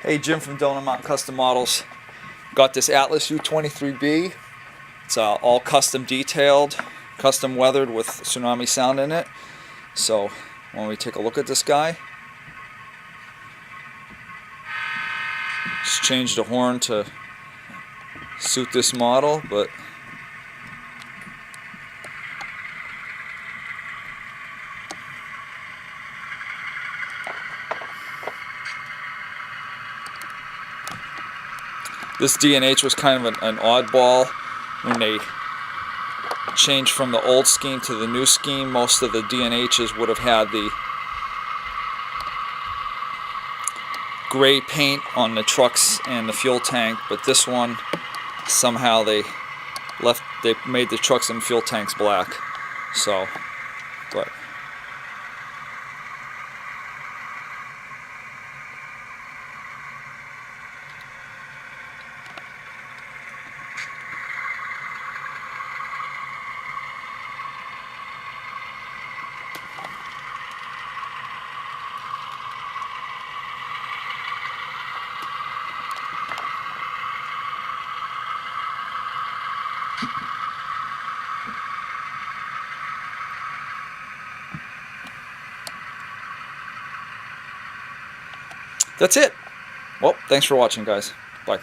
Hey, Jim from Donut Custom Models. Got this Atlas U23B. It's all custom detailed, custom weathered with Tsunami sound in it. So when we take a look at this guy, just changed the horn to suit this model, but this D&H was kind of an oddball when they changed from the old scheme to the new scheme. Most of the D&Hs would have had the gray paint on the trucks and the fuel tank, but this one somehow they made the trucks and fuel tanks black. So, but that's it. Well, thanks for watching, guys. Bye.